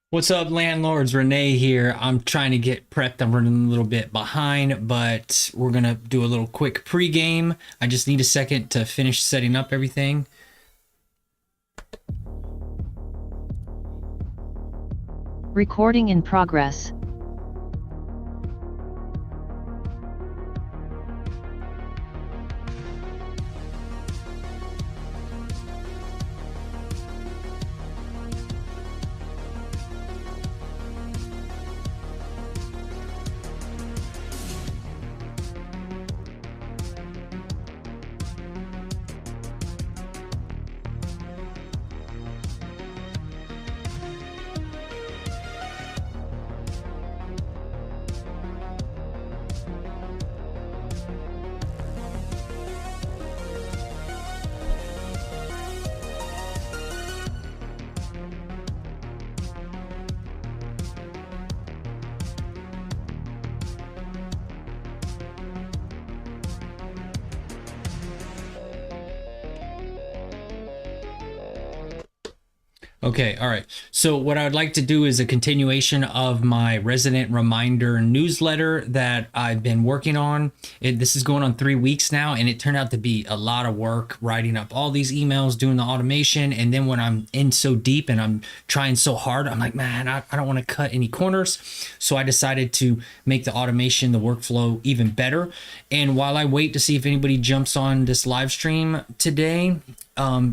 What's up, landlords? Renee here. I'm trying to get prepped. I'm running a little bit behind, but we're gonna do a little quick pre-game. I just need a second to finish setting up everything. Recording in progress. Okay, all right. So what I would like to do is a continuation of my resident reminder newsletter that I've been working on. This is going on 3 weeks now, and it turned out to be a lot of work writing up all these emails, doing the automation. And then when I'm in so deep and I'm trying so hard, I'm like, man, I don't want to cut any corners. So I decided to make the automation, the workflow even better. And while I wait to see if anybody jumps on this live stream today,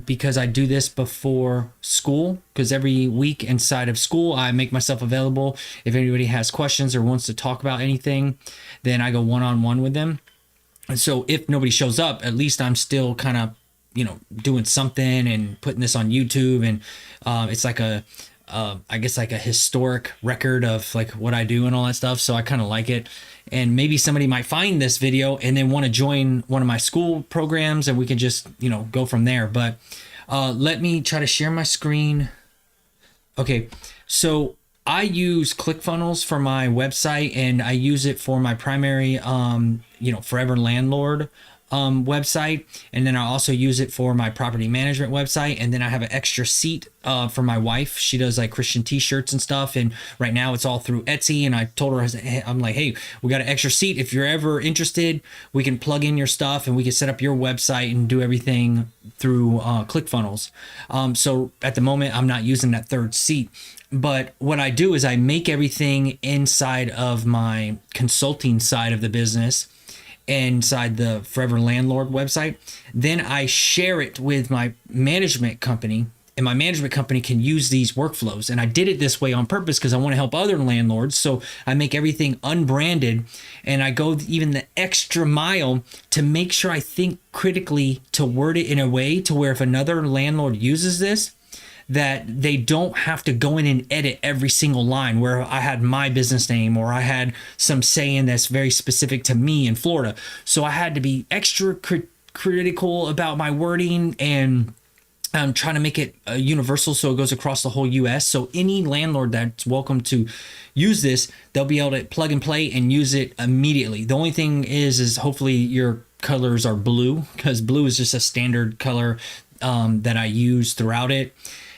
because I do this before school, because every week inside of school, I make myself available. If anybody has questions or wants to talk about anything, then I go one-on-one with them. And so if nobody shows up, at least I'm still kind of, doing something and putting this on YouTube. And it's like I guess like a historic record of like what I do and all that stuff. So I kind of like it. And maybe somebody might find this video and then want to join one of my school programs, and we can just, go from there. But let me try to share my screen. Okay, so I use ClickFunnels for my website, and I use it for my primary, Forever Landlord website, and then I also use it for my property management website. And then I have an extra seat for my wife. She does like Christian t-shirts and stuff, and right now it's all through Etsy. And I told her, I'm like, hey, we got an extra seat. If you're ever interested, we can plug in your stuff and we can set up your website and do everything through ClickFunnels. So at the moment, I'm not using that third seat. But what I do is I make everything inside of my consulting side of the business, inside the Forever Landlord website. Then I share it with my management company, and my management company can use these workflows. And I did it this way on purpose because I want to help other landlords. So I make everything unbranded, and I go even the extra mile to make sure I think critically to word it in a way to where if another landlord uses this, that they don't have to go in and edit every single line where I had my business name or I had some saying that's very specific to me in Florida. So I had to be extra critical about my wording, and I'm trying to make it universal so it goes across the whole US. So any landlord that's welcome to use this, they'll be able to plug and play and use it immediately. The only thing is hopefully your colors are blue, because blue is just a standard color that I use throughout it.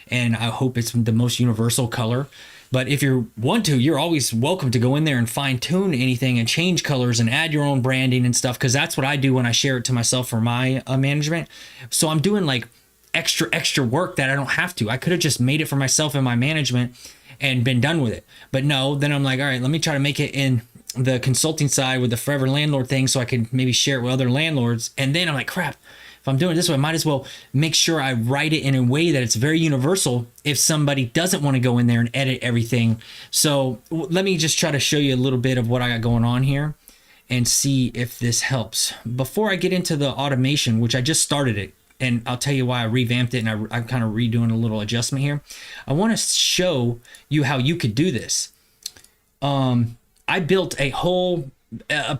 And I hope it's the most universal color. But if you want to, you're always welcome to go in there and fine tune anything and change colors and add your own branding and stuff, because that's what I do when I share it to myself for my management. So I'm doing like extra work that I don't have to. I could have just made it for myself and my management and been done with it. But no, then I'm like, all right, let me try to make it in the consulting side with the Forever Landlord thing so I can maybe share it with other landlords. And then I'm like, crap, if I'm doing it this way, I might as well make sure I write it in a way that it's very universal if somebody doesn't want to go in there and edit everything. So let me just try to show you a little bit of what I got going on here and see if this helps. Before I get into the automation, which I just started it, and I'll tell you why I revamped it, and I'm kind of redoing a little adjustment here. I want to show you how you could do this. I built a whole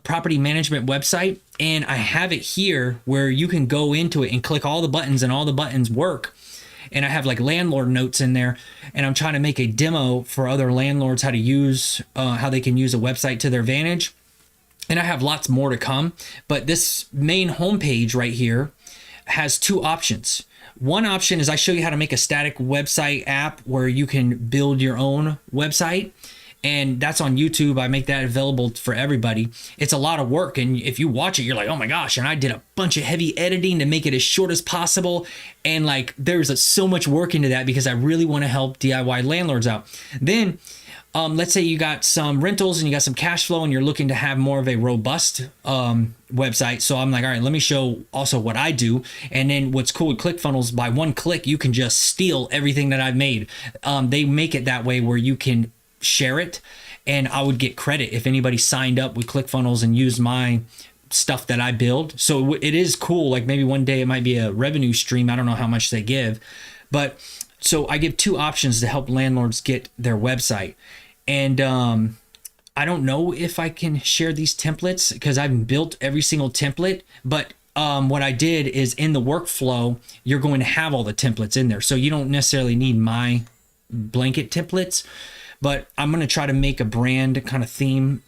property management website, and I have it here where you can go into it and click all the buttons, and all the buttons work. And I have like landlord notes in there, and I'm trying to make a demo for other landlords how to use how they can use a website to their advantage. And I have lots more to come, but this main homepage right here has two options. One option is I show you how to make a static website app where you can build your own website. And that's on YouTube. I make that available for everybody. It's a lot of work. And if you watch it, you're like, oh my gosh. And I did a bunch of heavy editing to make it as short as possible. And like, there's so much work into that because I really want to help DIY landlords out. Then let's say you got some rentals and you got some cash flow and you're looking to have more of a robust website. So I'm like, all right, let me show also what I do. And then what's cool with ClickFunnels, by one click, you can just steal everything that I've made. They make it that way where you can share it, and I would get credit if anybody signed up with ClickFunnels and used my stuff that I build. So it is cool. Like maybe one day it might be a revenue stream. I don't know how much they give, but so I give two options to help landlords get their website. And I don't know if I can share these templates because I've built every single template, but what I did is in the workflow, you're going to have all the templates in there. So you don't necessarily need my blanket templates. But I'm going to try to make a brand kind of theme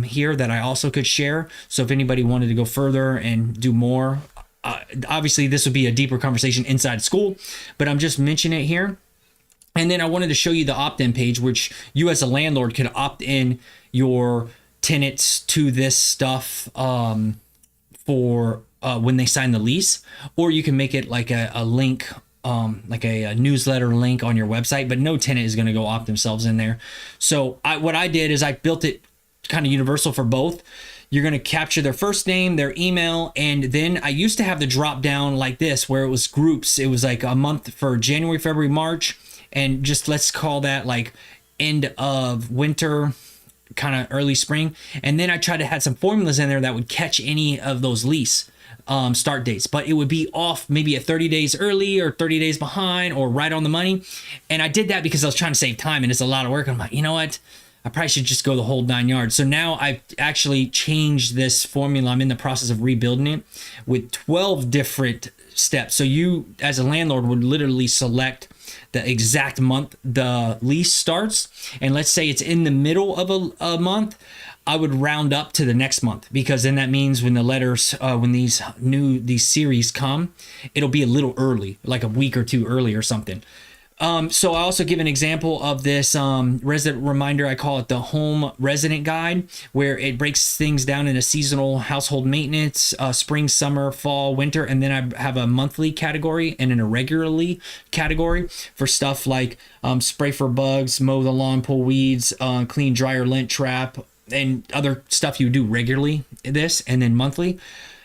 here that I also could share. So if anybody wanted to go further and do more, obviously this would be a deeper conversation inside school, but I'm just mentioning it here. And then I wanted to show you the opt-in page, which you as a landlord can opt in your tenants to this stuff for when they sign the lease, or you can make it like a link, like a newsletter link on your website, but no tenant is going to go opt themselves in there. So what I did is I built it kind of universal for both. You're going to capture their first name, their email, and then I used to have the drop down like this where it was groups. It was like a month for January, February, March, and just let's call that like end of winter, kind of early spring. And then I tried to have some formulas in there that would catch any of those lease start dates, but it would be off maybe at 30 days early or 30 days behind or right on the money. And I did that because I was trying to save time and it's a lot of work. I'm like, you know what? I probably should just go the whole 9 yards. So now I've actually changed this formula. I'm in the process of rebuilding it with 12 different steps. So you as a landlord would literally select the exact month the lease starts. And let's say it's in the middle of a month. I would round up to the next month because then that means when the letters, when these series come, it'll be a little early, like a week or two early or something. So I also give an example of this resident reminder. I call it the home resident guide, where it breaks things down into seasonal household maintenance, spring, summer, fall, winter. And then I have a monthly category and an irregularly category for stuff like spray for bugs, mow the lawn, pull weeds, clean dryer, lint trap, and other stuff you do regularly, this, and then monthly.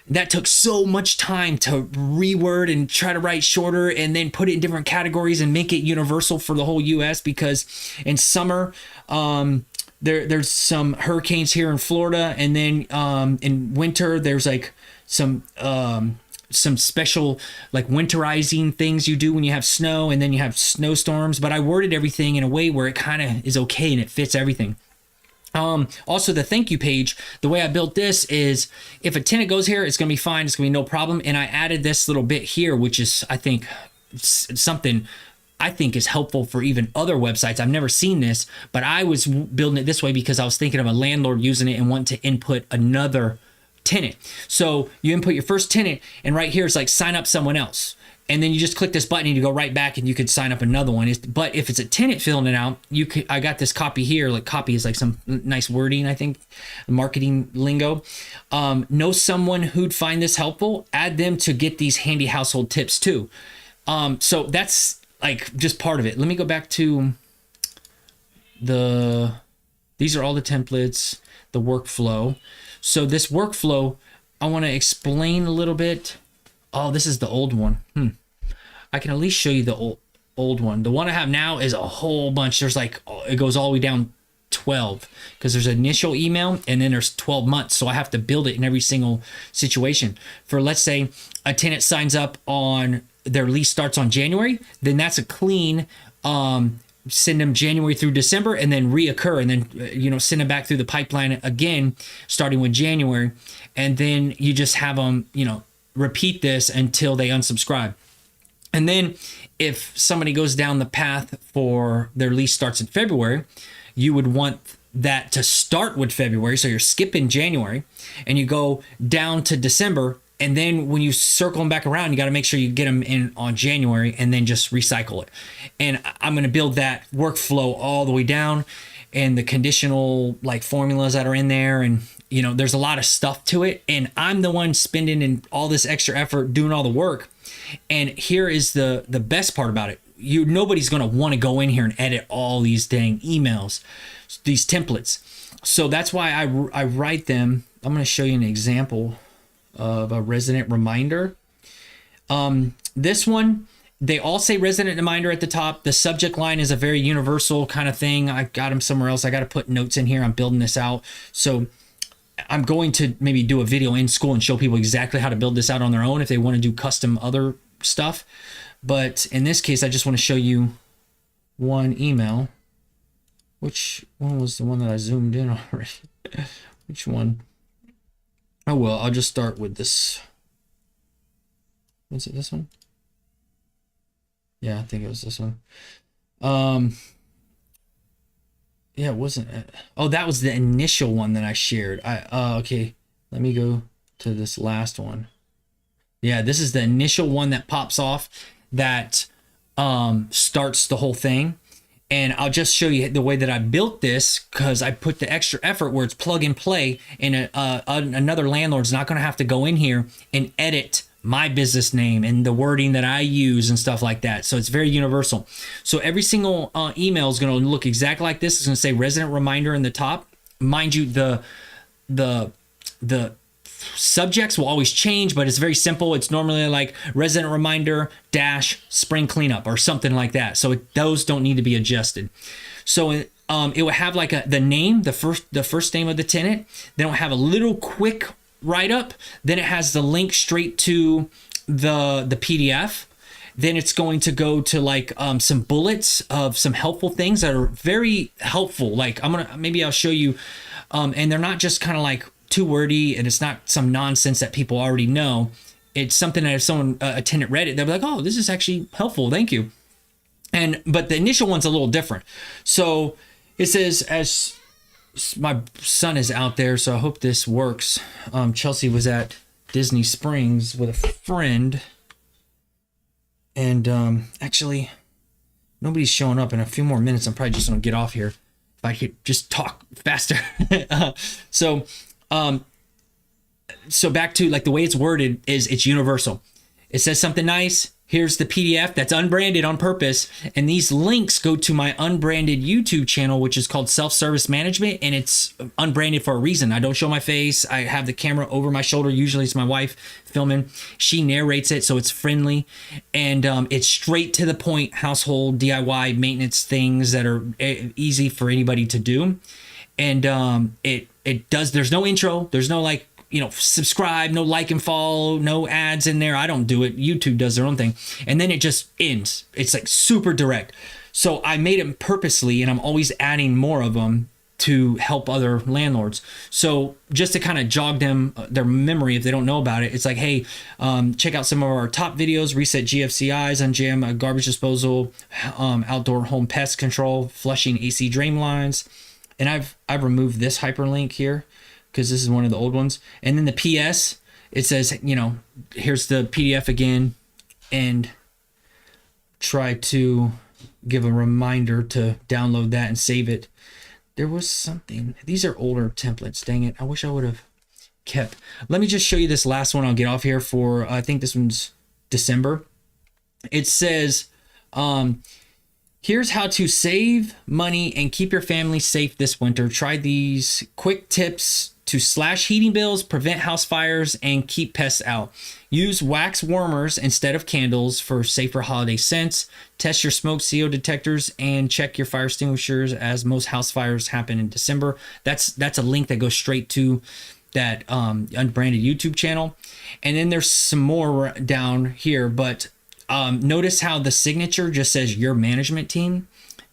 That took so much time to reword and try to write shorter and then put it in different categories and make it universal for the whole US, because in summer, there's some hurricanes here in Florida, and then in winter there's like some special like winterizing things you do when you have snow, and then you have snowstorms. But I worded everything in a way where it kind of is okay and it fits everything. Also the thank you page, the way I built this is if a tenant goes here, it's going to be fine. It's going to be no problem. And I added this little bit here, which is, I think, something I think is helpful for even other websites. I've never seen this, but I was building it this way because I was thinking of a landlord using it and wanting to input another tenant. So you input your first tenant, and right here it's like sign up someone else. And then you just click this button and you go right back and you could sign up another one. But if it's a tenant filling it out, I got this copy here. Like copy is like some nice wording, I think, marketing lingo. Know someone who'd find this helpful. Add them to get these handy household tips too. So that's like just part of it. Let me go back to these are all the templates, the workflow. So this workflow, I want to explain a little bit. Oh, this is the old one. I can at least show you the old one. The one I have now is a whole bunch. There's like, it goes all the way down 12 because there's initial email and then there's 12 months. So I have to build it in every single situation. For let's say a tenant signs up on their lease starts on January, then that's a clean, send them January through December and then reoccur, and then, send them back through the pipeline again, starting with January. And then you just have them, repeat this until they unsubscribe. And then if somebody goes down the path for their lease starts in February, you would want that to start with February. So you're skipping January and you go down to December And then when you circle them back around, you got to make sure you get them in on January and then just recycle it. And I'm going to build that workflow all the way down, and the conditional like formulas that are in there. And, there's a lot of stuff to it. And I'm the one spending in all this extra effort doing all the work. And here is the best part about it. Nobody's going to want to go in here and edit all these dang emails, these templates. So that's why I write them. I'm going to show you an example of a resident reminder. This one, they all say resident reminder at the top. The subject line is a very universal kind of thing. I got them somewhere else. I got to put notes in here. I'm building this out. So I'm going to maybe do a video in school and show people exactly how to build this out on their own if they want to do custom other stuff. But in this case, I just want to show you one email. Which one was the one that I zoomed in already? Which one? Oh, well, I'll just start with this. Was it this one? Yeah, I think it was this one. Yeah, it wasn't. Oh, that was the initial one that I shared. Okay. Let me go to this last one. Yeah, this is the initial one that pops off that starts the whole thing. And I'll just show you the way that I built this, because I put the extra effort where it's plug and play, and another landlord's not going to have to go in here and edit my business name and the wording that I use and stuff like that. So it's very universal. So every single email is going to look exactly like this. It's going to say resident reminder in the top. Mind you, the subjects will always change, but it's very simple. It's normally like resident reminder dash spring cleanup or something like that. So those don't need to be adjusted. So it will have like the name, the first name of the tenant. Then it will have a little quick write-up. Then it has the link straight to the PDF. Then it's going to go to like some bullets of some helpful things that are very helpful. Like maybe I'll show you, and they're not just kind of like too wordy, and it's not some nonsense that people already know. It's something that if someone, a tenant read it, they'll be like, oh, this is actually helpful. Thank you. But the initial one's a little different. So it says, as my son is out there, so I hope this works. Chelsea was at Disney Springs with a friend, and actually nobody's showing up. In a few more minutes, I'm probably just gonna get off here if I could just talk faster. So back to like the way it's worded is it's universal. It says something nice. Here's the PDF that's unbranded on purpose. And these links go to my unbranded YouTube channel, which is called Self-Service Management. And it's unbranded for a reason. I don't show my face. I have the camera over my shoulder. Usually it's my wife filming. She narrates it, so it's friendly. And it's straight to the point, household DIY maintenance things that are easy for anybody to do. And it does, there's no intro. There's no like, subscribe, no like and follow, no ads in there. I don't do it. YouTube does their own thing. And then it just ends. It's like super direct. So I made them purposely, and I'm always adding more of them to help other landlords. So just to kind of jog them, their memory, if they don't know about it, it's like, hey, check out some of our top videos: reset GFCIs, unjam garbage disposal, outdoor home pest control, flushing AC drain lines. And I've removed this hyperlink here, because this is one of the old ones. And then the PS, it says, here's the PDF again, and try to give a reminder to download that and save it. There was something. These are older templates. Dang it. I wish I would have kept. Let me just show you this last one. I'll get off here for, I think this one's December. It says, here's how to save money and keep your family safe this winter. Try these quick tips to slash heating bills, prevent house fires, and keep pests out. Use wax warmers instead of candles for safer holiday scents. Test your smoke CO detectors and check your fire extinguishers, as most house fires happen in December. That's a link that goes straight to that unbranded YouTube channel. And then there's some more down here, but notice how the signature just says your management team.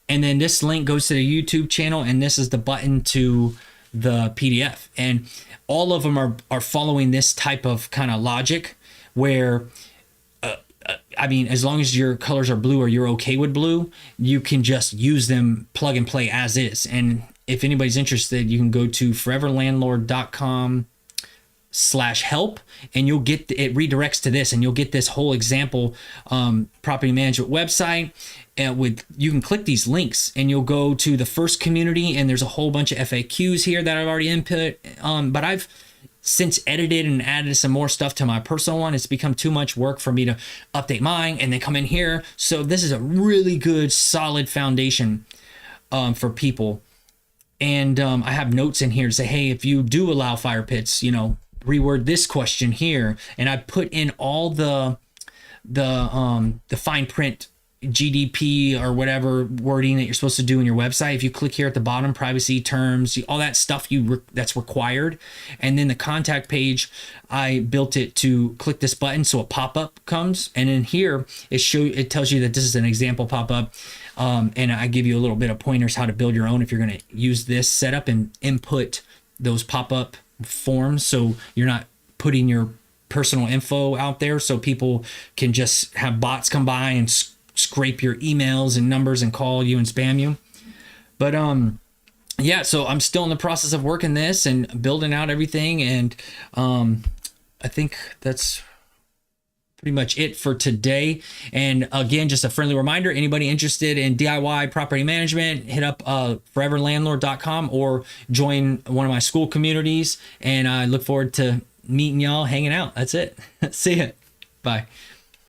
And then this link goes to the YouTube channel, and this is the button to the PDF. And all of them are following this type of kind of logic where, I mean, as long as your colors are blue or you're okay with blue, you can just use them, plug and play as is. And if anybody's interested, you can go to foreverlandlord.com help, and you'll get it redirects to this, and you'll get this whole example property management website. And you can click these links and you'll go to the first community, and there's a whole bunch of FAQs here that I've already input. But I've since edited and added some more stuff to my personal one. It's become too much work for me to update mine and then come in here. So this is a really good, solid foundation for people. And I have notes in here to say, hey, if you do allow fire pits, reword this question here. And I put in all the fine print GDP or whatever wording that you're supposed to do in your website. If you click here at the bottom, privacy terms, all that stuff that's required. And then the contact page, I built it to click this button so a pop-up comes, and in here it tells you that this is an example pop-up, and I give you a little bit of pointers how to build your own if you're going to use this setup and input those pop-up forms, so you're not putting your personal info out there, so people can just have bots come by and scrape your emails and numbers and call you and spam you. But yeah, so I'm still in the process of working this and building out everything, and I think that's pretty much it for today. And again, just a friendly reminder, anybody interested in DIY property management, hit up foreverlandlord.com or join one of my school communities, and I look forward to meeting y'all, hanging out. That's it. See ya. Bye.